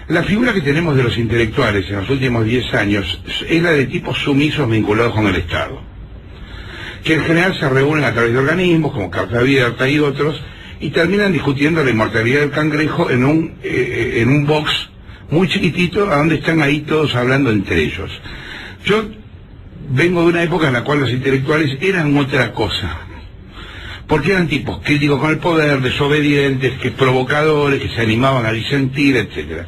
La figura que tenemos de los intelectuales en los últimos 10 años es la de tipos sumisos vinculados con el Estado, que en general se reúnen a través de organismos como Carta Abierta y otros, y terminan discutiendo la inmortalidad del cangrejo en un box muy chiquitito, a donde están ahí todos hablando entre ellos. Yo vengo de una época en la cual los intelectuales eran otra cosa, porque eran tipos críticos con el poder, desobedientes, que provocadores, que se animaban a disentir, etcétera.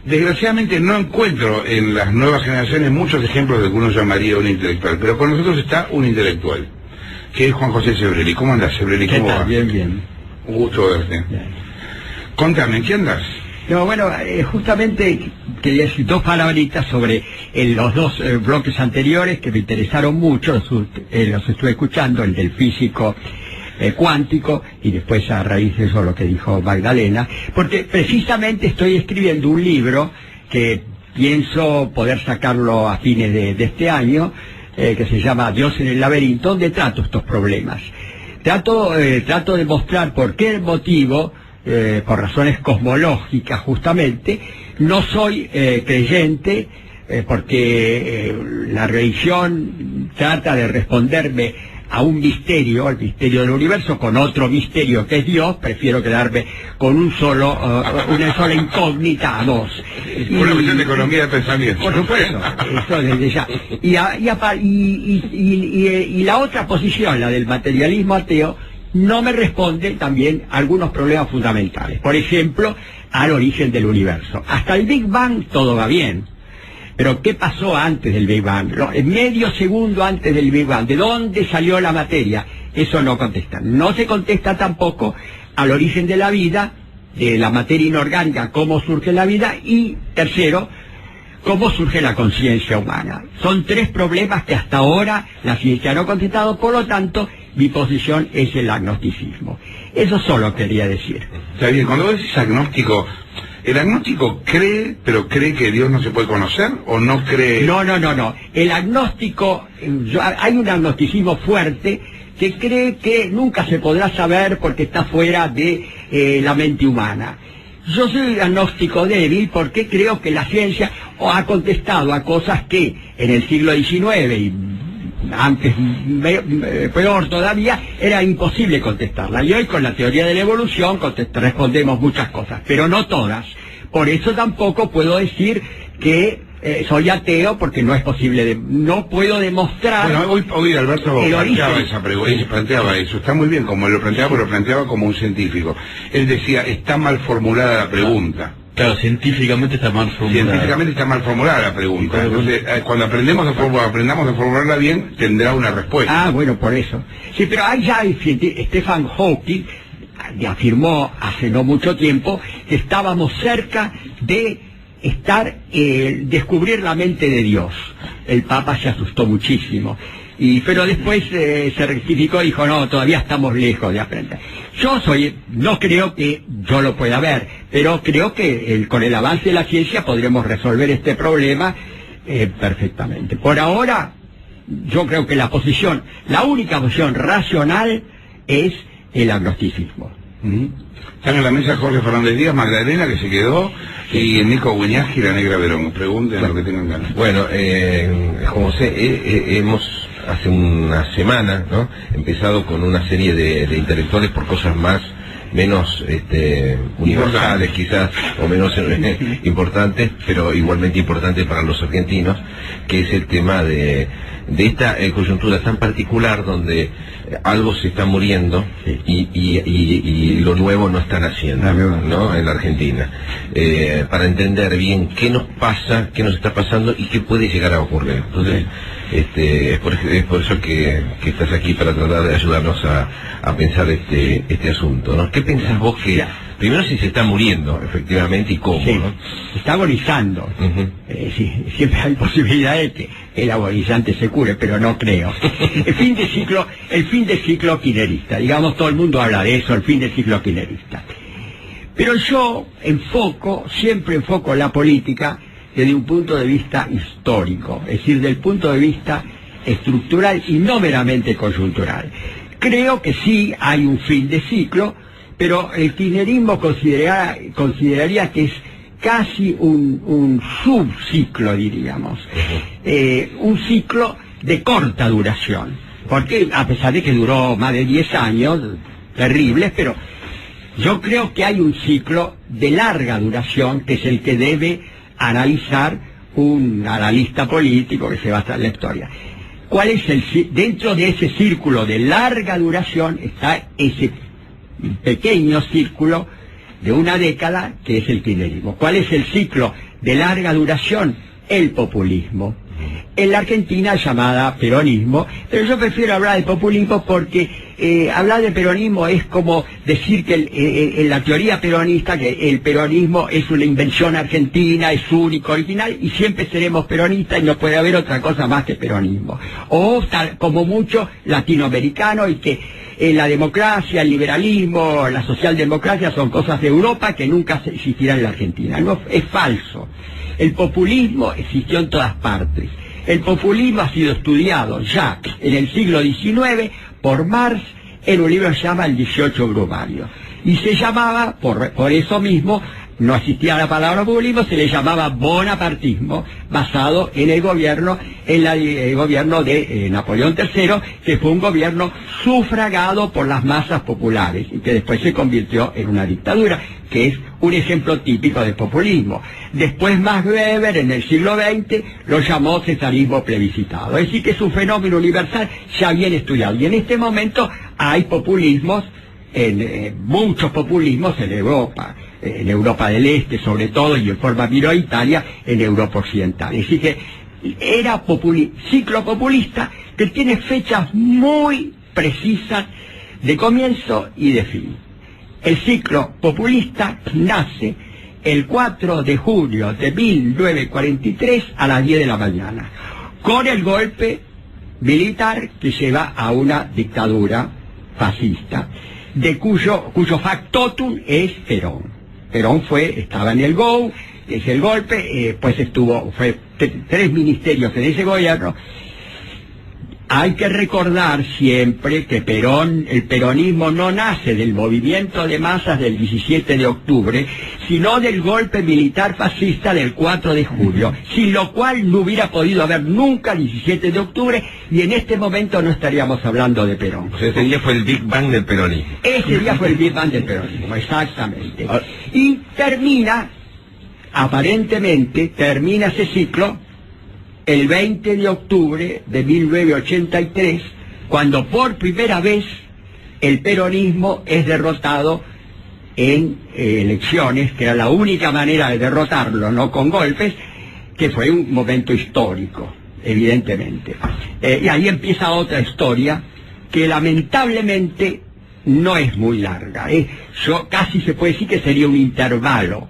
Desgraciadamente no encuentro en las nuevas generaciones muchos ejemplos de que uno llamaría un intelectual, pero con nosotros está un intelectual, que es Juan José Sebrelli. ¿Cómo andás, Sebrelli? ¿Cómo va? Bien, bien. Un gusto verte. Bien. Contame, ¿en qué andás? No, bueno, justamente quería decir dos palabritas sobre los dos bloques anteriores que me interesaron mucho, los estuve escuchando, el del físico cuántico, y después a raíz de eso lo que dijo Magdalena, porque precisamente estoy escribiendo un libro que pienso poder sacarlo a fines de este año, que se llama Dios en el laberinto, donde trato estos problemas. Trato de mostrar por qué motivo, por razones cosmológicas justamente, no soy creyente, porque la religión trata de responderme a un misterio, el misterio del universo, con otro misterio que es Dios. Prefiero quedarme con una sola incógnita a dos. Una cuestión de economía de pensamiento. Por supuesto, eso desde ya. Y la otra posición, la del materialismo ateo, no me responde también a algunos problemas fundamentales. Por ejemplo, al origen del universo. Hasta el Big Bang todo va bien. Pero ¿qué pasó antes del Big Bang? Medio segundo antes del Big Bang, ¿de dónde salió la materia? Eso no contesta. No se contesta tampoco al origen de la vida, de la materia inorgánica, cómo surge la vida, y tercero, cómo surge la conciencia humana. Son tres problemas que hasta ahora la ciencia no ha contestado, por lo tanto, mi posición es el agnosticismo. Eso solo quería decir. Está bien, cuando vos decís agnóstico, ¿el agnóstico cree, pero cree que Dios no se puede conocer, o no cree...? No. El agnóstico, hay un agnosticismo fuerte que cree que nunca se podrá saber porque está fuera de la mente humana. Yo soy agnóstico débil porque creo que la ciencia ha contestado a cosas que en el siglo XIX y antes peor todavía era imposible contestarla, y hoy con la teoría de la evolución respondemos muchas cosas, pero no todas. Por eso tampoco puedo decir que soy ateo, porque no es posible, no puedo demostrar. Bueno, hoy Alberto planteaba eso, está muy bien como lo planteaba, pero lo planteaba como un científico. Él decía, está mal formulada la pregunta. Claro, científicamente está mal formulada. Científicamente está mal formulada la pregunta. Entonces, cuando aprendamos a formularla bien, tendrá una respuesta. Ah, bueno, por eso. Sí, pero ahí ya Stephen Hawking afirmó hace no mucho tiempo que estábamos cerca de descubrir la mente de Dios. El Papa se asustó muchísimo. Pero después se rectificó y dijo, no, todavía estamos lejos de aprender. No creo que yo lo pueda ver, pero creo que con el avance de la ciencia podremos resolver este problema perfectamente. Por ahora, yo creo que la única posición racional es el agnosticismo. Están en la mesa Jorge Fernández Díaz, Magdalena, que se quedó, y Nico Guiñazzi y la Negra Verón. Pregunten lo que tengan ganas. Bueno, José, hemos hace una semana, ¿no?, empezado con una serie de intelectuales por cosas menos universales quizás, o menos importantes, pero igualmente importantes para los argentinos, que es el tema de esta coyuntura tan particular donde algo se está muriendo y lo nuevo no está naciendo, ¿no?, en la Argentina. Para entender bien qué nos pasa, qué nos está pasando y qué puede llegar a ocurrir. Entonces, es por eso que estás aquí, para tratar de ayudarnos a pensar este asunto, ¿no? ¿Qué pensás vos que, primero, si se está muriendo efectivamente, y cómo? Sí, ¿no? se está agonizando. Sí, siempre hay posibilidad de que el agonizante se cure, pero no creo. El fin de ciclo kirchnerista, digamos, todo el mundo habla de eso, el fin del ciclo kirchnerista. Pero yo siempre enfoco la política desde un punto de vista histórico, es decir, desde el punto de vista estructural y no meramente coyuntural. Creo que sí hay un fin de ciclo, pero el kirchnerismo consideraría que es casi un subciclo, diríamos, un ciclo de corta duración, porque a pesar de que duró más de 10 años, terribles, pero yo creo que hay un ciclo de larga duración que es el que debe analizar un analista político que se basa en la historia. ¿Cuál es dentro de ese círculo de larga duración está ese pequeño círculo de una década que es el kirchnerismo? ¿Cuál es el ciclo de larga duración? El populismo. En la Argentina llamada peronismo, pero yo prefiero hablar de populismo porque hablar de peronismo es como decir que en la teoría peronista que el peronismo es una invención argentina, es único, original, y siempre seremos peronistas y no puede haber otra cosa más que peronismo. O como mucho latinoamericano, y que la democracia, el liberalismo, la socialdemocracia son cosas de Europa que nunca existirán en la Argentina. No, es falso. El populismo existió en todas partes. El populismo ha sido estudiado ya en el siglo XIX por Marx en un libro que se llama El 18 Brumario. Y se llamaba, por eso mismo, no existía la palabra populismo, se le llamaba bonapartismo, basado en el gobierno, el gobierno de Napoleón III, que fue un gobierno sufragado por las masas populares y que después se convirtió en una dictadura, que es un ejemplo típico de populismo. Después Max Weber, en el siglo XX, lo llamó cesarismo plebiscitado. Es decir, que es un fenómeno universal ya bien estudiado. Y en este momento hay populismos, muchos populismos en Europa del Este sobre todo, y en forma minoritaria en Europa Occidental. Es decir, que era ciclo populista que tiene fechas muy precisas de comienzo y de fin. El ciclo populista nace el 4 de junio de 1943 a las 10 de la mañana, con el golpe militar que lleva a una dictadura fascista, de cuyo factotum es Perón. Perón estaba en el GO, es el golpe, pues fue 3 ministerios en ese gobierno. Hay que recordar siempre que el peronismo no nace del movimiento de masas del 17 de octubre, sino del golpe militar fascista del 4 de julio, sin lo cual no hubiera podido haber nunca el 17 de octubre, y en este momento no estaríamos hablando de Perón. O sea, ese día fue el Big Bang del peronismo. Ese día fue el Big Bang del peronismo, exactamente. Y aparentemente termina ese ciclo el 20 de octubre de 1983, cuando por primera vez el peronismo es derrotado en elecciones, que era la única manera de derrotarlo, no con golpes, que fue un momento histórico, evidentemente. Y ahí empieza otra historia que lamentablemente no es muy larga. Casi se puede decir que sería un intervalo.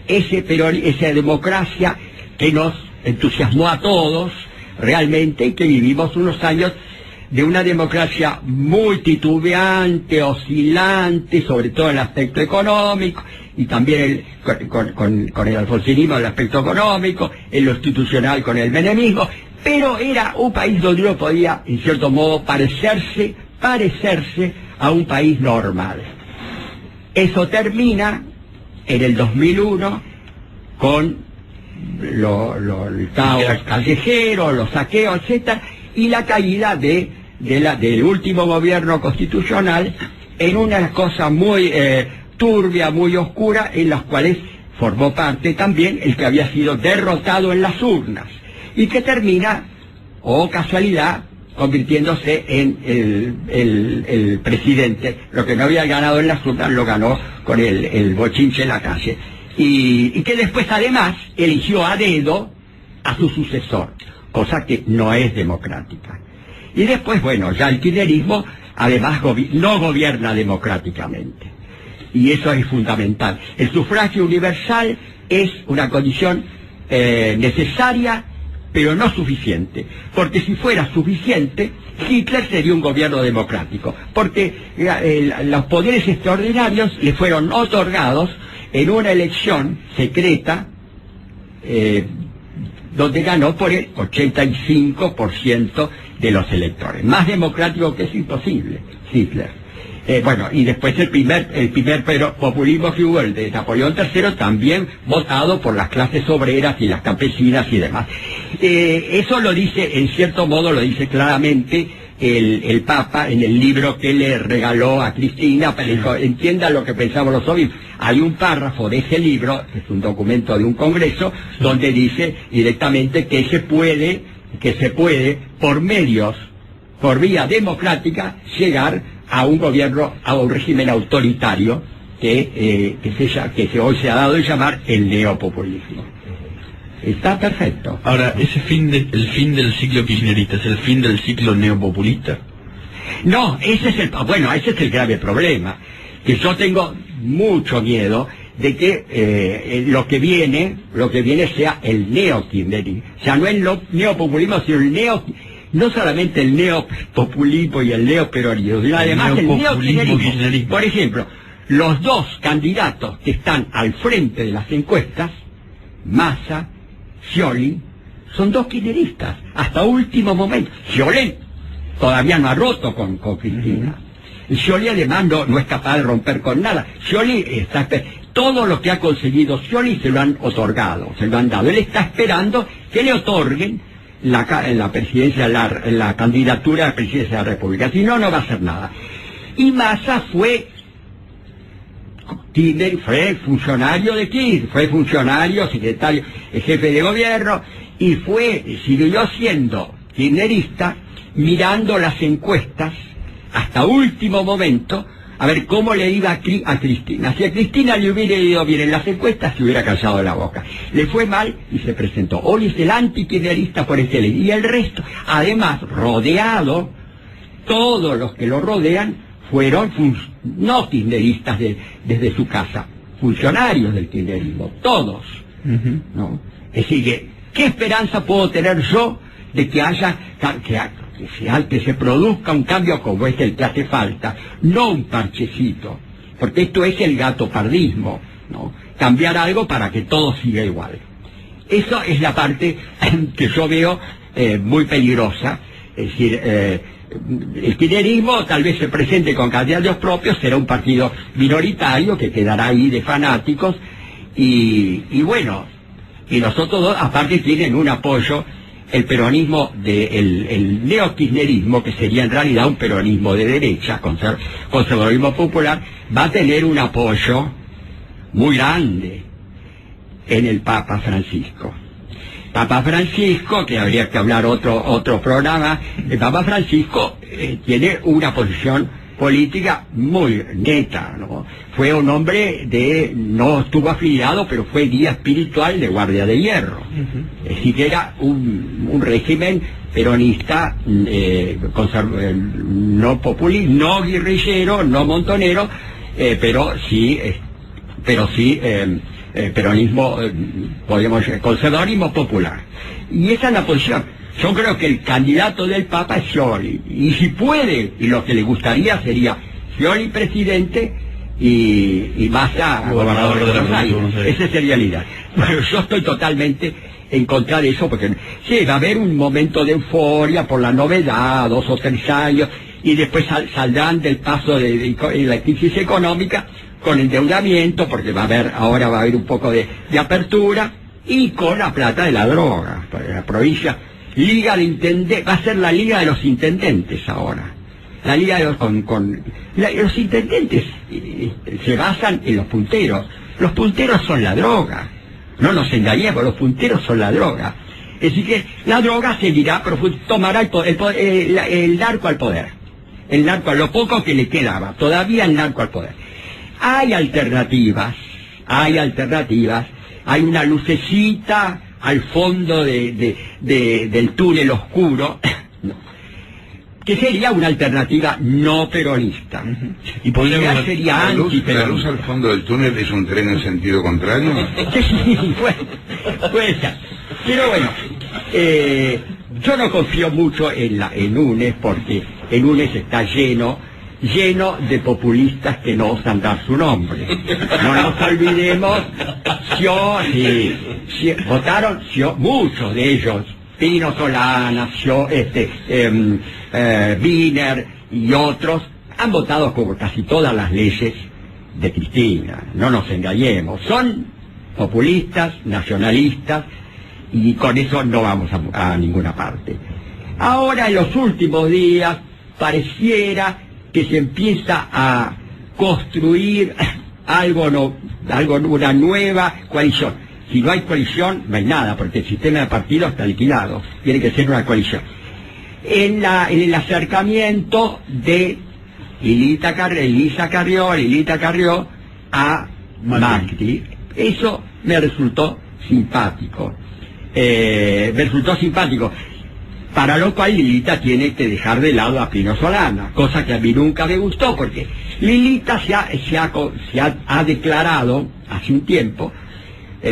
Esa democracia que nos entusiasmó a todos realmente, y que vivimos unos años de una democracia muy titubeante, oscilante, sobre todo en el aspecto económico, y también con el alfonsinismo en el aspecto económico, en lo institucional con el menemismo, pero era un país donde uno podía, en cierto modo, parecerse a un país normal. Eso termina en el 2001 con el caos callejero, los saqueos, etcétera, y la caída del último gobierno constitucional en una cosa muy turbia, muy oscura, en las cuales formó parte también el que había sido derrotado en las urnas, y que termina, casualidad, convirtiéndose en el presidente. Lo que no había ganado en las urnas lo ganó con el bochinche en la calle. Y que después además eligió a dedo a su sucesor, cosa que no es democrática. Y después, ya el kirchnerismo además no gobierna democráticamente. Y eso es fundamental. El sufragio universal es una condición necesaria, pero no suficiente. Porque si fuera suficiente, Hitler sería un gobierno democrático. Porque los poderes extraordinarios le fueron otorgados en una elección secreta, donde ganó por el 85% de los electores. Más democrático que es imposible, Hitler. Bueno, y después el primer populismo que hubo, el de Napoleón III, también votado por las clases obreras y las campesinas y demás. Eso lo dice, en cierto modo lo dice claramente el Papa en el libro que le regaló a Cristina, para que entienda lo que pensamos los obispos. Hay un párrafo de ese libro, que es un documento de un congreso, donde dice directamente que se puede, por vía democrática, llegar a un gobierno, a un régimen autoritario que hoy se ha dado a llamar el neopopulismo. Está perfecto. Ahora, el fin del ciclo kirchnerista es el fin del ciclo neopopulista. No, ese es el grave problema, que yo tengo mucho miedo de que lo que viene sea el neokirchnerismo. O sea, no el neopopulismo, sino no solamente el neopopulismo y el neoperonismo, sino además el neokirchnerismo. Por ejemplo, los dos candidatos que están al frente de las encuestas, Massa, Scioli, son dos kirchneristas, hasta último momento. Scioli todavía no ha roto con Cristina. Scioli además no es capaz de romper con nada. Scioli todo lo que ha conseguido Scioli se lo han otorgado, se lo han dado. Él está esperando que le otorguen la presidencia, la candidatura a la presidencia de la República. Si no, no va a hacer nada. Y Massa fue funcionario de Kirchner, fue funcionario, secretario, jefe de gobierno, y siguió siendo kirchnerista, mirando las encuestas hasta último momento, a ver cómo le iba a Cristina. Si a Cristina le hubiera ido bien en las encuestas, se hubiera callado la boca. Le fue mal y se presentó. Hoy es el antikirchnerista por excelencia. Y el resto, además, rodeado, todos los que lo rodean fueron no kirchneristas desde su casa, funcionarios del kirchnerismo, todos. ¿No? Es decir, ¿qué esperanza puedo tener yo de que se produzca un cambio como es el que hace falta, no un parchecito? Porque esto es el gatopardismo, ¿no? Cambiar algo para que todo siga igual. Eso es la parte que yo veo muy peligrosa. Es decir, el kirchnerismo tal vez se presente con candidatos propios, será un partido minoritario que quedará ahí de fanáticos, y bueno, y los otros dos aparte tienen un apoyo. El peronismo el neokirchnerismo, que sería en realidad un peronismo de derecha, conservadurismo popular, va a tener un apoyo muy grande en el Papa Francisco. Papa Francisco, que habría que hablar otro programa, el Papa Francisco tiene una posición política muy neta, ¿no? Fue un hombre no estuvo afiliado, pero fue guía espiritual de Guardia de Hierro. Es decir, que era un régimen peronista, no populista, no guerrillero, no montonero, pero sí peronismo, podríamos decir, conservadurismo popular. Y esa es la posición. Yo creo que el candidato del Papa es Scioli, y si puede, y lo que le gustaría sería Scioli presidente y Massa gobernador de Buenos Aires. Esa sería la idea. Pero yo estoy totalmente en contra de eso, porque sí, va a haber un momento de euforia por la novedad, 2 o 3 años, y después saldrán del paso de la crisis económica con endeudamiento, porque ahora va a haber un poco de apertura, y con la plata de la droga. La provincia, Liga de Intendentes, va a ser la Liga de los Intendentes ahora. La Liga de los Intendentes se basan en los punteros. Los punteros son la droga. No nos engañemos, los punteros son la droga. Es decir que la droga seguirá, tomará el narco al poder. El narco, lo poco que le quedaba, todavía el narco al poder. Hay alternativas, hay una lucecita al fondo del túnel oscuro, que sería una alternativa no peronista. Y podríamos sería la luz al fondo del túnel es un tren en sentido contrario. Sí, puede ser. Pero bueno, yo no confío mucho en UNES, porque el UNES está lleno de populistas que no osan dar su nombre. No nos olvidemos, votaron muchos de ellos, Pino Solana, Wiener y otros, han votado por casi todas las leyes de Cristina, no nos engañemos, son populistas, nacionalistas, y con eso no vamos a ninguna parte. Ahora, en los últimos días, pareciera que se empieza a construir una nueva coalición. Si no hay coalición, no hay nada, porque el sistema de partidos está liquidado, tiene que ser una coalición. En el acercamiento de Lilita Carrió a Macri, eso me resultó simpático. Para lo cual Lilita tiene que dejar de lado a Pino Solana, cosa que a mí nunca me gustó, porque Lilita ha declarado hace un tiempo,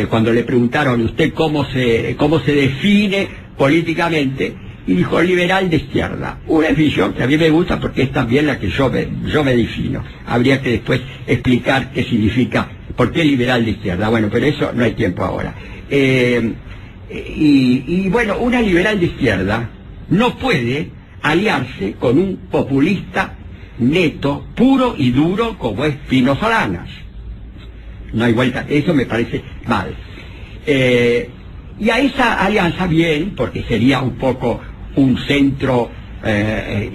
cuando le preguntaron usted cómo se define políticamente, y dijo liberal de izquierda, una definición que a mí me gusta porque es también la que yo me defino. Habría que después explicar qué significa, por qué liberal de izquierda. Bueno, pero eso no hay tiempo ahora. Y bueno, una liberal de izquierda no puede aliarse con un populista neto, puro y duro como es Pino Solanas. No hay vuelta, eso me parece mal. Y a esa alianza bien, porque sería un poco un centro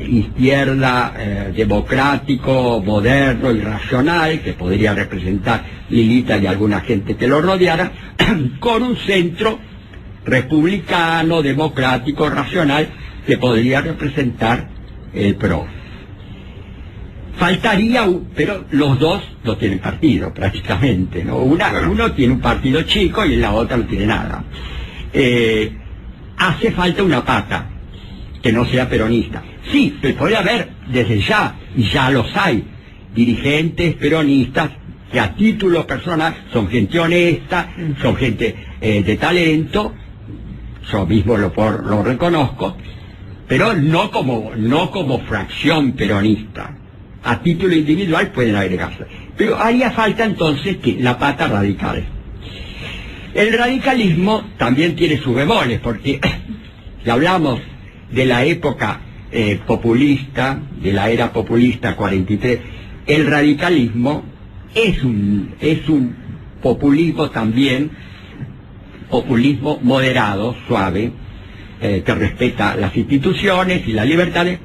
izquierda, democrático, moderno y racional, que podría representar Lilita y alguna gente que lo rodeara, con un centro republicano, democrático, racional, que podría representar el PRO. Faltaría, pero los dos no tienen partido prácticamente, ¿no? Uno tiene un partido chico y la otra no tiene nada. Hace falta una pata que no sea peronista. Sí, pero puede haber desde ya, y ya los hay, dirigentes peronistas que a título personal son gente honesta, son gente de talento, yo mismo lo reconozco, pero no como fracción peronista. A título individual pueden agregarse. Pero haría falta entonces que la pata radical. El radicalismo también tiene sus bemoles, porque si hablamos de la época populista, de la era populista 43, el radicalismo es un populismo también, populismo moderado, suave, que respeta las instituciones y las libertades,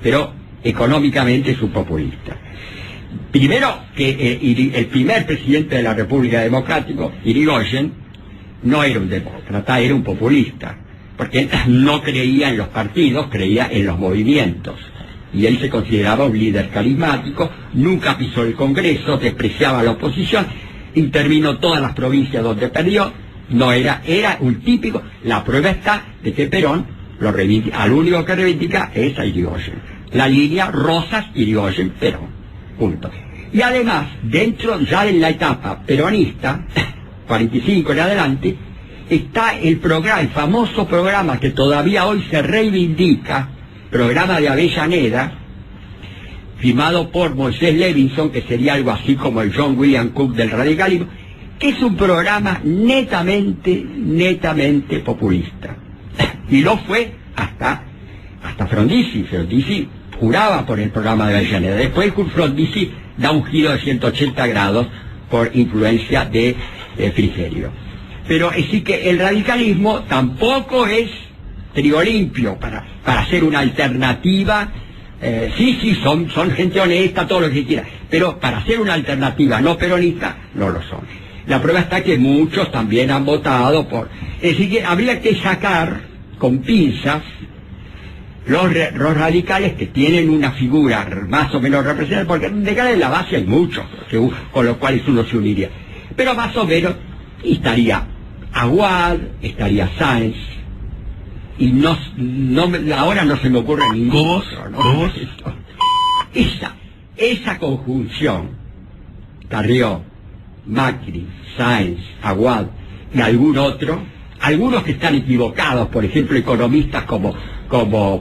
pero económicamente es un populista. Primero, que el primer presidente de la República Democrática, Irigoyen, no era un demócrata, era un populista, porque no creía en los partidos, creía en los movimientos. Y él se consideraba un líder carismático, nunca pisó el Congreso, despreciaba a la oposición, intervino todas las provincias donde perdió, era un típico. La prueba está de que Perón al único que reivindica es a Irigoyen. La línea Rosas-Irigoyen-Perón. Punto. Y además, dentro ya de la etapa peronista, 45 en adelante, está el famoso programa que todavía hoy se reivindica, programa de Avellaneda, firmado por Moisés Levinson, que sería algo así como el John William Cook del radicalismo, que es un programa netamente populista. Y lo fue hasta Frondizi. Frondizi juraba por el programa de Avellaneda. Después Frondizi da un giro de 180 grados por influencia de Frigerio. Pero sí que el radicalismo tampoco es trigo limpio para hacer una alternativa. Sí, son gente honesta, todo lo que quiera, pero para hacer una alternativa no peronista, no lo son. La prueba está que muchos también han votado por... Es decir, que habría que sacar con pinzas los radicales que tienen una figura más o menos representada, porque de cara de la base hay muchos, con los cuales uno se uniría. Pero más o menos estaría Aguad, estaría Sáenz, y ahora no se me ocurre ningún otro, ¿no? Esa conjunción, Carrió, Macri, Sáenz, Aguad y algún otro, algunos que están equivocados, por ejemplo economistas como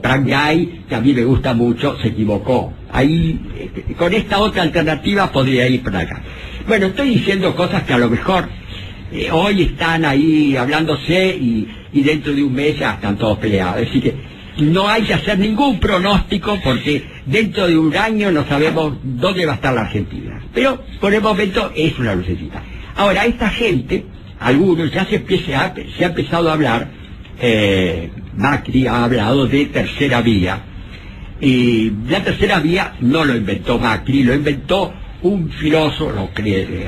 Frank Gay, que a mí me gusta mucho, se equivocó. Ahí, con esta otra alternativa podría ir para acá. Bueno, estoy diciendo cosas que a lo mejor hoy están ahí hablándose y dentro de un mes ya están todos peleados. Es decir que no hay que hacer ningún pronóstico porque dentro de un año no sabemos dónde va a estar la Argentina. Pero por el momento es una lucecita. Ahora, esta gente, algunos, ya se ha empezado a hablar, Macri ha hablado de tercera vía. Y la tercera vía no lo inventó Macri, lo inventó un filósofo,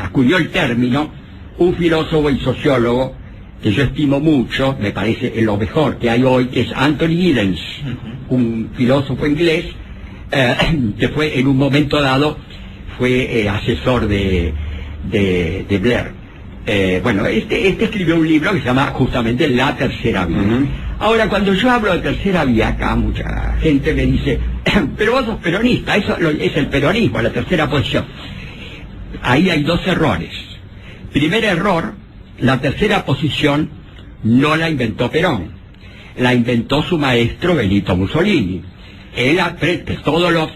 acudió el término, un filósofo y sociólogo que yo estimo mucho, me parece lo mejor que hay hoy, que es Anthony Giddens, un filósofo inglés, que fue en un momento dado, fue asesor de Blair. Bueno, este escribió un libro que se llama justamente La Tercera Vía. Ahora, cuando yo hablo de tercera vía, acá mucha gente me dice, pero vos sos peronista, eso es el peronismo, la tercera posición. Ahí hay dos errores. Primer error, la tercera posición no la inventó Perón, la inventó su maestro Benito Mussolini.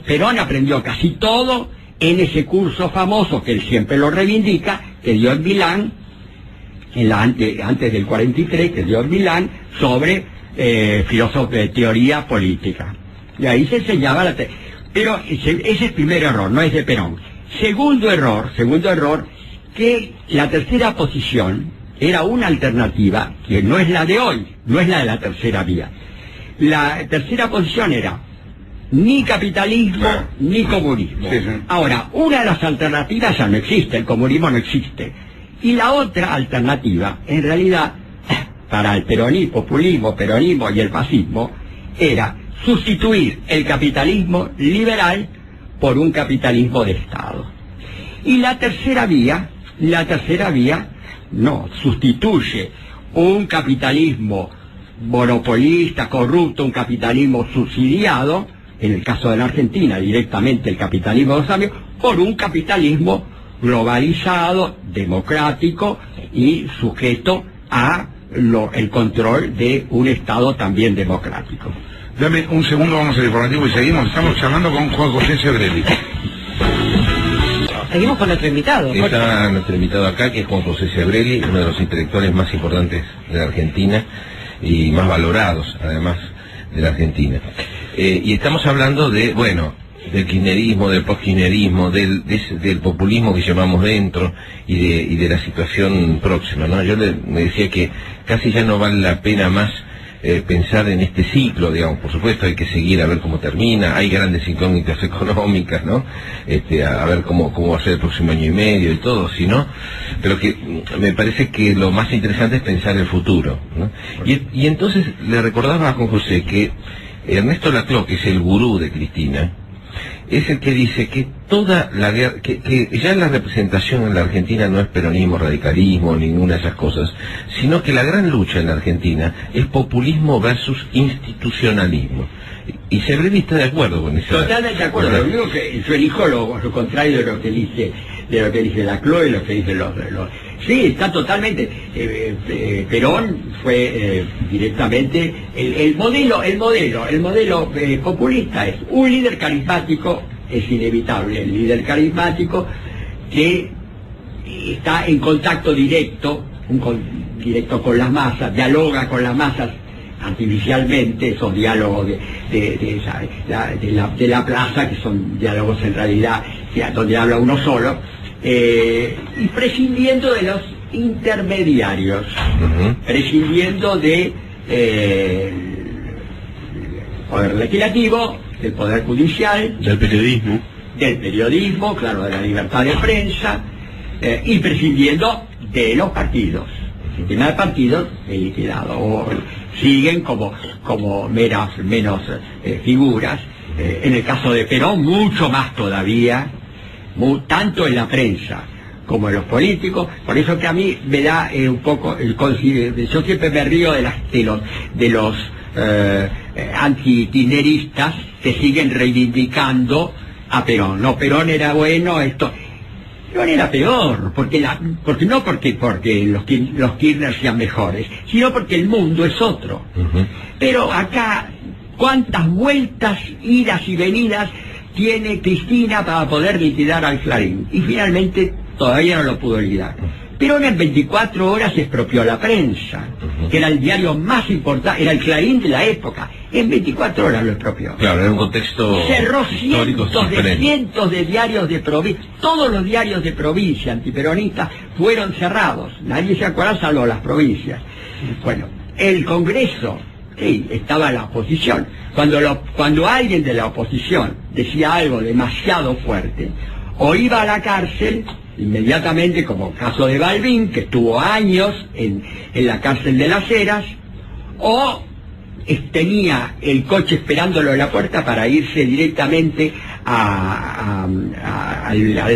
Perón aprendió casi todo en ese curso famoso que él siempre lo reivindica, que dio en Milán, antes del 43, que dio en Milán, sobre filosofía de teoría política. Y ahí se enseñaba pero ese es el primer error, no es de Perón. Segundo error, que la tercera posición era una alternativa que no es la de hoy, no es la de la tercera vía. La tercera posición era ni capitalismo ni comunismo. Sí, sí. Ahora, una de las alternativas ya no existe, el comunismo no existe. Y la otra alternativa, en realidad, para el peronismo y el fascismo, era sustituir el capitalismo liberal por un capitalismo de Estado. Y la tercera vía no sustituye un capitalismo monopolista, corrupto, un capitalismo subsidiado, en el caso de la Argentina directamente el capitalismo de los años, por un capitalismo globalizado, democrático y sujeto a el control de un Estado también democrático. Dame un segundo, vamos al informativo y seguimos. Estamos charlando con Juan José Sebrelli. Seguimos con nuestro invitado. Está nuestro invitado acá, que es Juan José Sebrelli, uno de los intelectuales más importantes de la Argentina y más valorados, además, de la Argentina. Y estamos hablando de, bueno, del kirchnerismo, del postkirchnerismo, del populismo que llevamos dentro y de la situación próxima, ¿no? Yo me decía que casi ya no vale la pena más pensar en este ciclo, digamos. Por supuesto hay que seguir a ver cómo termina, hay grandes incógnitas económicas, ¿no? A ver cómo va a ser el próximo año y medio y todo, sino, pero que me parece que lo más interesante es pensar el futuro, ¿no? Y entonces le recordaba a Juan José que Ernesto Laclau, que es el gurú de Cristina, es el que dice que toda la guerra, que ya la representación en la Argentina no es peronismo, radicalismo, ninguna de esas cosas, sino que la gran lucha en la Argentina es populismo versus institucionalismo. Y Sebrelli está de acuerdo con eso. Totalmente de acuerdo. Lo único que yo elijo lo contrario de lo que dice Laclau y lo que dice los. Sí, está totalmente. Perón fue directamente el modelo populista es un líder carismático, es inevitable, el líder carismático que está en contacto directo con las masas, dialoga con las masas artificialmente, esos diálogos de la plaza, que son diálogos en realidad donde habla uno solo, y prescindiendo de los intermediarios, prescindiendo de el poder legislativo, del poder judicial, del periodismo, claro, de la libertad de prensa, y prescindiendo de los partidos. El sistema de partidos es liquidado, o siguen como menos figuras. En el caso de Perón, mucho más todavía, tanto en la prensa como en los políticos. Por eso que a mí me da un poco yo siempre me río de los antikirchneristas que siguen reivindicando a Perón. No, Perón era bueno, Perón era peor, porque los Kirchner sean mejores, sino porque el mundo es otro. Pero acá, ¿cuántas vueltas, idas y venidas tiene Cristina para poder liquidar al Clarín? Y finalmente todavía no lo pudo liquidar. Perón en 24 horas expropió la prensa, que era el diario más importante, era el Clarín de la época. En 24 horas lo expropió. Claro, era un contexto Cerró histórico cientos de diarios de provincia. Todos los diarios de provincia antiperonistas fueron cerrados. Nadie se acuerda salvo las provincias. Bueno, el Congreso, sí, estaba la oposición. Cuando alguien de la oposición decía algo demasiado fuerte, o iba a la cárcel, inmediatamente, como caso de Balbín, que estuvo años en la cárcel de Las Heras, o tenía el coche esperándolo en la puerta para irse directamente al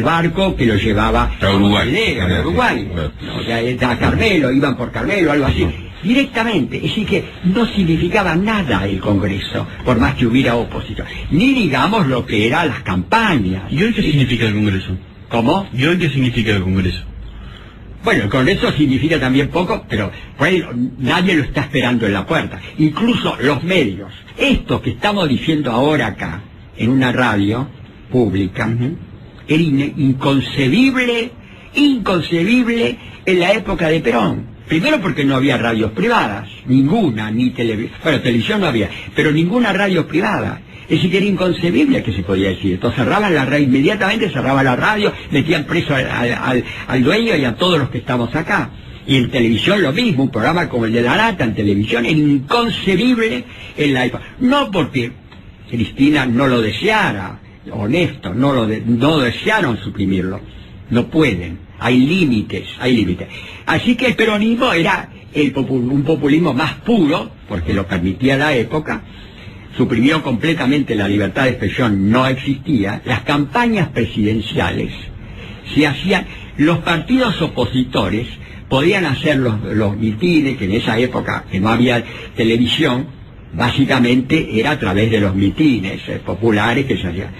barco que lo llevaba a Uruguay. A Uruguay. O sea, a Carmelo, iban por Carmelo, algo así. Directamente, es decir que no significaba nada el Congreso, por más que hubiera oposición, ni digamos lo que eran las campañas. ¿Y hoy qué significa el Congreso? ¿Cómo? ¿Y hoy qué significa el Congreso? Bueno, el Congreso significa también poco, pero pues, nadie lo está esperando en la puerta. Incluso los medios, esto que estamos diciendo ahora acá, en una radio pública, era inconcebible en la época de Perón. Primero porque no había radios privadas, ninguna, ni televisión, bueno, televisión no había, pero ninguna radio privada. Es decir, que era inconcebible que se podía decir. Entonces cerraban la radio, inmediatamente cerraban la radio, metían preso al dueño y a todos los que estamos acá. Y en televisión lo mismo, un programa como el de La Nata en televisión era inconcebible en la época. No porque Cristina no lo deseara, honesto, no desearon suprimirlo, no pueden, hay límites. Así que el peronismo era un populismo más puro, porque lo permitía la época, suprimió completamente la libertad de expresión, no existía, las campañas presidenciales se hacían, los partidos opositores podían hacer los mitines, que en esa época que no había televisión, básicamente era a través de los mitines populares que se hacían.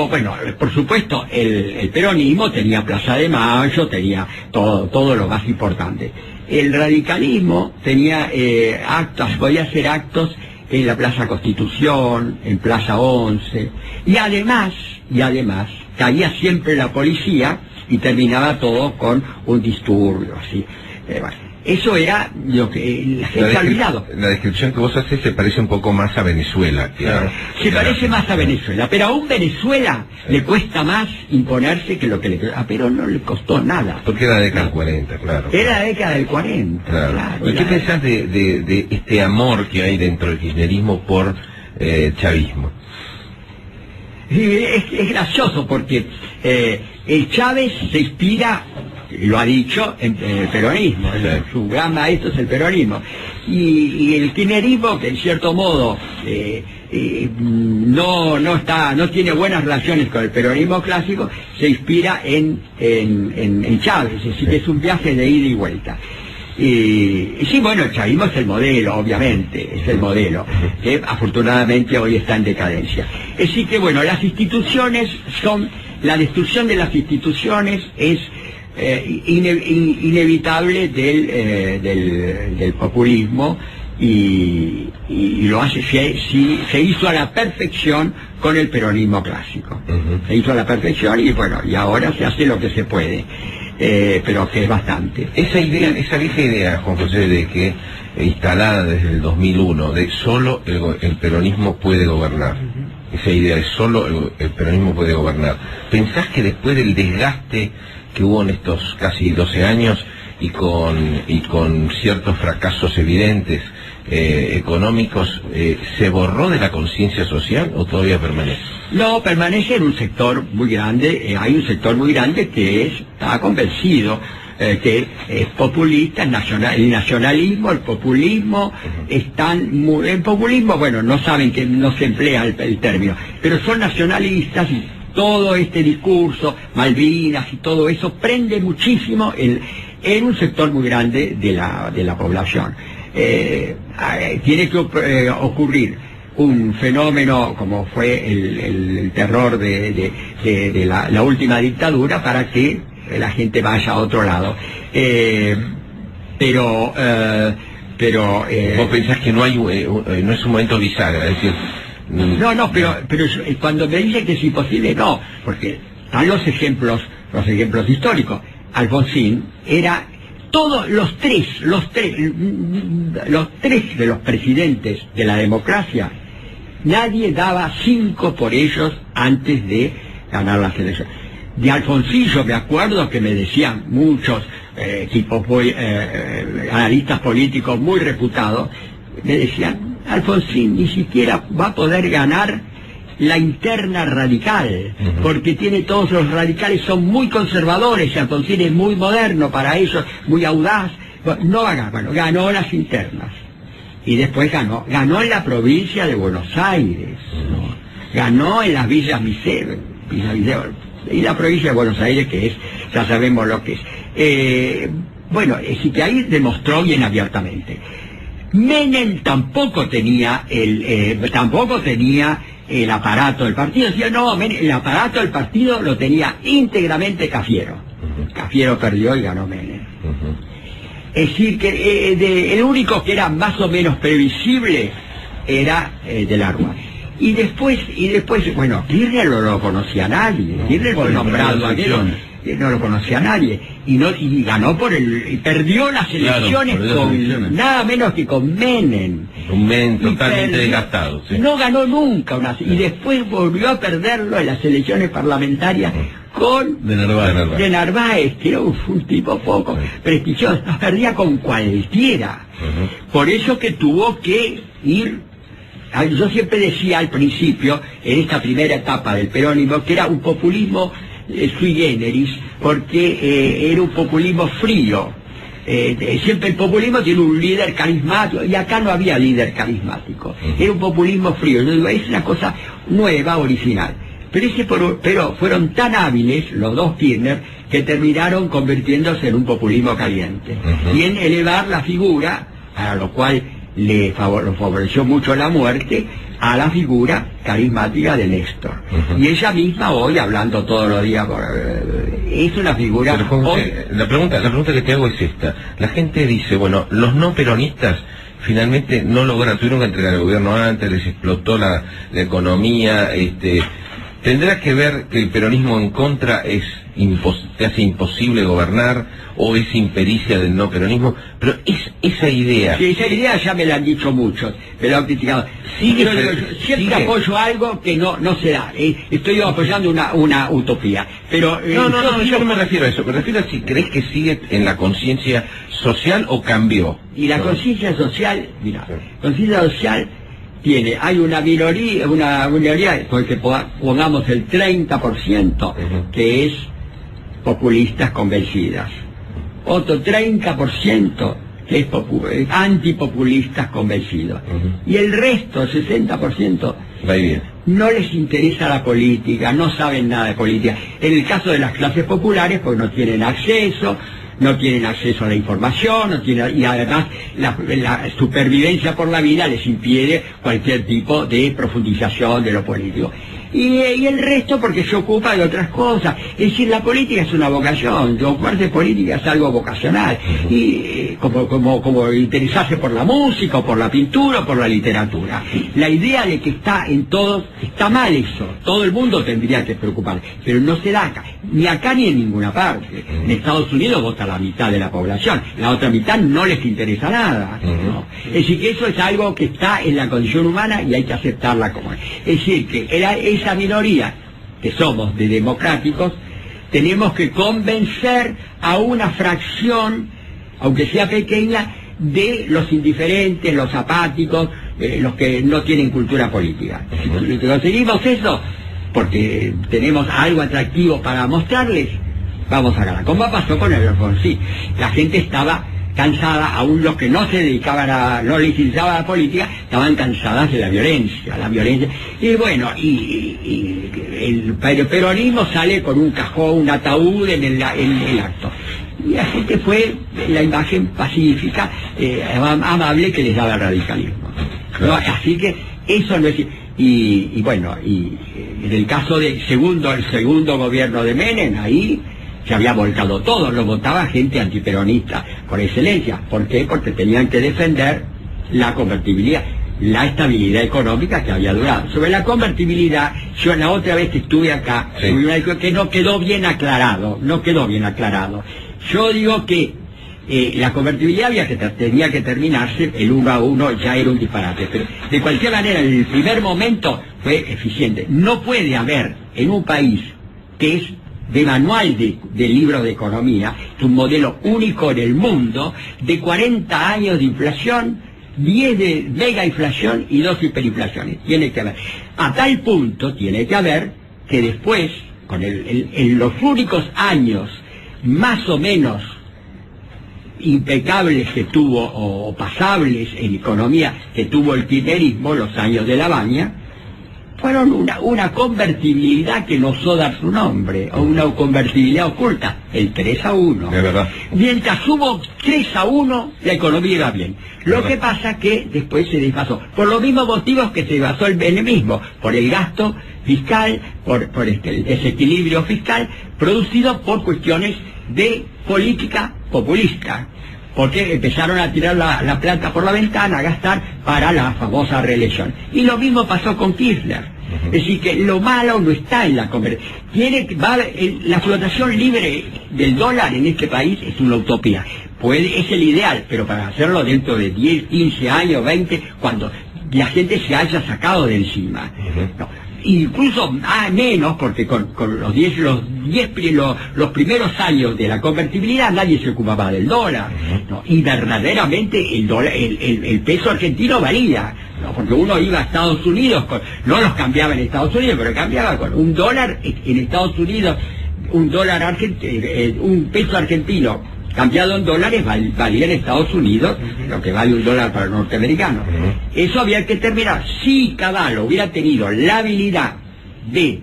Bueno, por supuesto, el peronismo tenía Plaza de Mayo, tenía todo lo más importante. El radicalismo tenía podía hacer actos en la Plaza Constitución, en Plaza 11, y además, caía siempre la policía y terminaba todo con un disturbio, así. Eso era lo que la gente ha olvidado. La descripción que vos haces se parece un poco más a Venezuela. Se parece más a Venezuela, pero aún Venezuela le cuesta más imponerse que lo que a Perón no le costó nada. Porque era la década del 40, claro. Era la década del 40, claro. ¿Y qué pensás de este amor que hay dentro del kirchnerismo por chavismo? Es gracioso porque el Chávez se inspira, lo ha dicho, en el peronismo, su gran maestro es el peronismo, y el kirchnerismo, que en cierto modo no tiene buenas relaciones con el peronismo clásico, se inspira en Chávez, es decir, que es un viaje de ida y vuelta. Y sí, bueno, el chavismo es el modelo, obviamente, es el modelo, que afortunadamente hoy está en decadencia. Es decir que, bueno, las instituciones la destrucción de las instituciones es inevitable del populismo y lo hace, se hizo a la perfección con el peronismo clásico. Se hizo a la perfección y bueno, y ahora se hace lo que se puede. Pero que es bastante. Esa vieja idea, Juan José, de que instalada desde el 2001, de solo el peronismo puede gobernar, esa idea de solo el peronismo puede gobernar, ¿pensás que después del desgaste que hubo en estos casi 12 años y con ciertos fracasos evidentes económicos, se borró de la conciencia social o todavía permanece? No, permanece en un sector muy grande, hay un sector muy grande que está convencido que es populista, el nacionalismo, el populismo, el populismo, bueno, no saben que no se emplea el término, pero son nacionalistas y todo este discurso, Malvinas y todo eso, prende muchísimo en un sector muy grande de la población. Tiene que ocurrir un fenómeno como fue el terror de la última dictadura para que la gente vaya a otro lado. Pero vos pensás que no es un momento bisagra, es decir... No, pero cuando me dice que es imposible, no, porque están los ejemplos históricos. Alfonsín era todos los tres de los presidentes de la democracia, nadie daba 5 por ellos antes de ganar las elecciones. De Alfonsín yo me acuerdo que me decían muchos tipos muy analistas políticos muy reputados, me decían, Alfonsín ni siquiera va a poder ganar la interna radical, porque tiene todos los radicales, son muy conservadores, y Alfonsín es muy moderno para ellos, muy audaz. No va a ganar, bueno, ganó las internas. Y después ganó en la provincia de Buenos Aires, ¿no? Ganó en las villas Miseros, y la provincia de Buenos Aires, que es, ya sabemos lo que es. Bueno, sí que ahí demostró bien abiertamente. Menem tampoco tenía el aparato del partido. Decía, no, el aparato del partido lo tenía íntegramente Cafiero. Cafiero perdió y ganó Menem. Es decir, que el único que era más o menos previsible era de la Rúa. Y después, bueno, Kirchner no lo conocía nadie. Kirchner fue nombrado aquí, no lo conocía nadie. Y ganó y perdió las elecciones con nada menos que con Menem. Un Menem totalmente desgastado. Sí. No ganó nunca y después volvió a perderlo en las elecciones parlamentarias con de Narváez, que era un tipo poco prestigioso, perdía con cualquiera. Por eso que tuvo que ir. Yo siempre decía al principio, en esta primera etapa del peronismo, que era un populismo sui generis, porque era un populismo frío. Siempre el populismo tiene un líder carismático, y acá no había líder carismático. Era un populismo frío. Yo digo, es una cosa nueva, original. Pero fueron tan hábiles los dos Kirchner que terminaron convirtiéndose en un populismo caliente. Y en elevar la figura, a lo cual le favoreció mucho la muerte, a la figura carismática de Néstor. Y ella misma hoy, hablando todos los días, es una figura... Pero, la pregunta que te hago es esta. La gente dice, bueno, los no peronistas finalmente no tuvieron que entregar el gobierno antes, les explotó la economía, ¿tendrá que ver que el peronismo en contra te hace imposible gobernar, o es impericia del no peronismo? Pero esa idea... Sí, esa idea ya me la han dicho muchos, me la han criticado. Siempre apoyo algo que no se da. Estoy apoyando una utopía. Pero yo no me refiero a eso. Me refiero a si crees que sigue en la conciencia social o cambió. Y la conciencia social, mira, conciencia social... hay una minoría, porque pongamos el 30% que es populistas convencidas, otro 30% que es antipopulistas convencidos, y el resto, el 60%, va bien. No les interesa la política, no saben nada de política. En el caso de las clases populares, pues no tienen acceso a la información, y además la supervivencia por la vida les impide cualquier tipo de profundización de lo político. Y el resto porque se ocupa de otras cosas. Es decir, la política es una vocación, ocuparse de política es algo vocacional. Y como interesarse por la música, o por la pintura, o por la literatura. La idea de que está en todos, está mal eso. Todo el mundo tendría que preocuparse, pero no se da acá, ni en ninguna parte. En Estados Unidos vota la mitad de la población, la otra mitad no les interesa nada, ¿no? Es decir, que eso es algo que está en la condición humana y hay que aceptarla como es. Es decir, que esa minoría que somos de democráticos, tenemos que convencer a una fracción, aunque sea pequeña, de los indiferentes, los apáticos, los que no tienen cultura política. Si conseguimos eso, porque tenemos algo atractivo para mostrarles, vamos a ganar. Como pasó con el Alfonsín. La gente estaba cansada, aún los que no se dedicaban no les interesaba la política, estaban cansadas de la violencia. Y bueno, el peronismo sale con un cajón, un ataúd en el acto. Y la gente fue la imagen pacífica, amable que les daba el radicalismo. ¿No? Así que eso no es... Y bueno, y en el caso del segundo gobierno de Menem, ahí se había volcado todo, lo votaba gente antiperonista por excelencia. ¿Por qué? Porque tenían que defender la convertibilidad. la estabilidad económica que había durado. Sobre la convertibilidad, yo la otra vez que estuve acá, Sí. que no quedó bien aclarado, Yo digo que la convertibilidad tenía que terminarse, el 1 a 1 ya era un disparate, pero de cualquier manera en el primer momento fue eficiente. No puede haber en un país que es de manual de libros de economía, es un modelo único en el mundo, de 40 años de inflación, 10 de mega inflación y 2 hiperinflaciones. Tiene que haber. A tal punto tiene que haber que después, con en los únicos años más o menos impecables que tuvo, o pasables en economía que tuvo el kirchnerismo, los años de la Baña, fueron una convertibilidad que no osó dar su nombre, o una convertibilidad oculta, el 3 a 1. Es verdad. Mientras hubo 3 a 1, la economía iba bien. Lo que pasa que después se desfasó, por los mismos motivos que se basó el menemismo, por el gasto fiscal, por el desequilibrio fiscal, producido por cuestiones de política populista, porque empezaron a tirar la plata por la ventana, a gastar para la famosa reelección. Y lo mismo pasó con Kirchner. Es decir, que lo malo no está en la conversión. La flotación libre del dólar en este país es una utopía. Es el ideal, pero para hacerlo dentro de 10, 15 años, 20, cuando la gente se haya sacado de encima. No. Incluso menos, porque con los primeros años de la convertibilidad nadie se ocupaba del dólar, ¿no? Y verdaderamente el peso argentino valía, ¿no? Porque uno iba a Estados Unidos, no los cambiaba en Estados Unidos, pero cambiaba con un dólar en Estados Unidos, un peso argentino cambiado en dólares valía en Estados Unidos lo que vale un dólar para el norteamericano. Eso había que terminar. Si Cavallo hubiera tenido la habilidad de,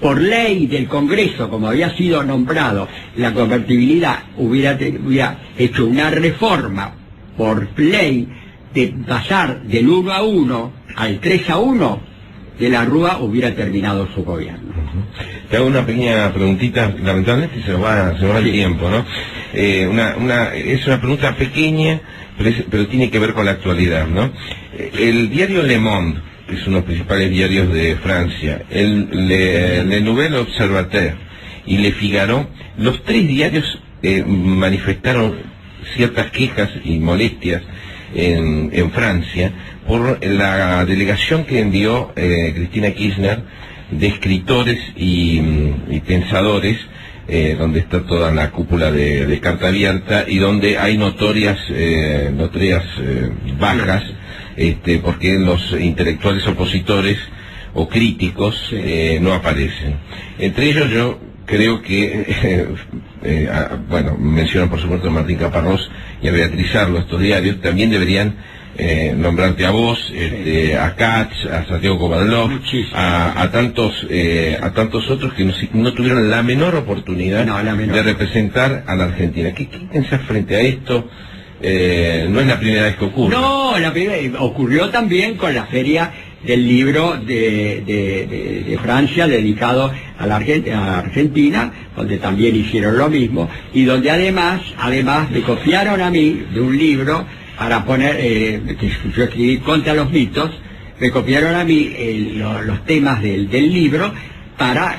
por ley del Congreso, como había sido nombrado, la convertibilidad, hubiera hecho una reforma por ley de pasar del 1 a 1 al 3 a 1, de la Rúa hubiera terminado su gobierno. Te hago una pequeña preguntita, lamentablemente se nos va el tiempo, ¿no? Es una pregunta pequeña, pero tiene que ver con la actualidad, ¿no? El diario Le Monde, que es uno de los principales diarios de Francia, Le Nouvel Observateur y Le Figaro, los tres diarios manifestaron ciertas quejas y molestias en Francia por la delegación que envió Cristina Kirchner de escritores y pensadores, donde está toda la cúpula de Carta Abierta y donde hay notorias bajas, porque los intelectuales opositores o críticos no aparecen. Entre ellos yo creo que, mencionan por supuesto a Martín Caparrós y a Beatriz Arlo, estos diarios, también deberían nombrarte a vos, a Katz, a Santiago Kovadlov, a tantos otros que no tuvieron la menor oportunidad de representar a la Argentina. ¿Qué pensás frente a esto? No es la primera vez que ocurre. No, ocurrió también con la feria del libro de Francia dedicado a la Argentina, donde también hicieron lo mismo, y donde además me copiaron a mí de un libro para poner, que yo escribí contra los mitos, me copiaron a mí los temas del libro para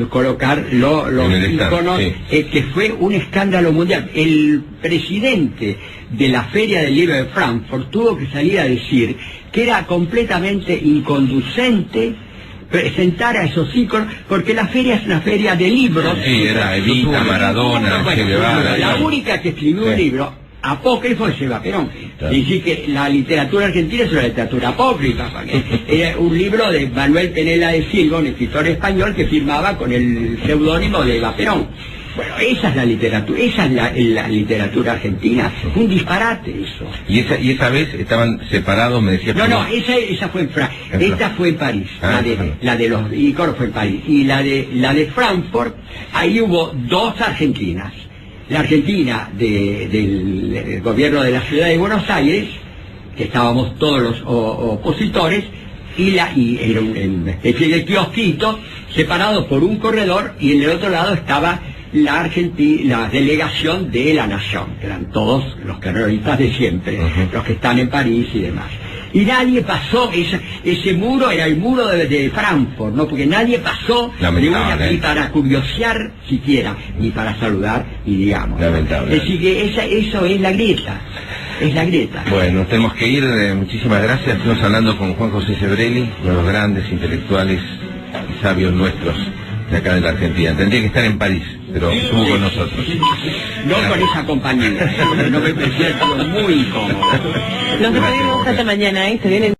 colocar los iconos, que fue un escándalo mundial. El presidente de la Feria del Libro de Frankfurt tuvo que salir a decir que era completamente inconducente presentar a esos iconos, porque la feria es una feria de libros. Sí, era Evita, Maradona, Che Guevara. La única que escribió un libro apócrifo es Eva Perón. Dice que la literatura argentina es una literatura apócrifa. Era un libro de Manuel Penela de Silva, un escritor español que firmaba con el seudónimo de Eva Perón. Bueno, esa es la literatura, la literatura argentina. Un disparate eso. ¿Y esa vez estaban separados, me decía? No, esa fue en Francia. Esta fue en París. La de los iconos fue en París. Y la de Frankfurt, ahí hubo dos argentinas. La Argentina del gobierno de la ciudad de Buenos Aires, que estábamos todos los opositores, y era una especie de kiosquito separado por un corredor, y en el otro lado estaba la delegación de la Nación, que eran todos los terroristas de siempre, los que están en París y demás. Y nadie pasó, ese muro era el muro de Frankfurt, ¿no? Porque nadie pasó Lamentable, ni para curiosear siquiera, ni para saludar, y digamos. Lamentable. Así que eso es la grieta. Es la grieta. Bueno, tenemos que ir. Muchísimas gracias. Estamos hablando con Juan José Sebrelli, uno de los grandes intelectuales y sabios nuestros de acá de la Argentina. Tendría que estar en París, pero estuvo con nosotros. No con esa compañía. No me siento muy incómodo. Nos despedimos hasta mañana, ¿eh? Se viene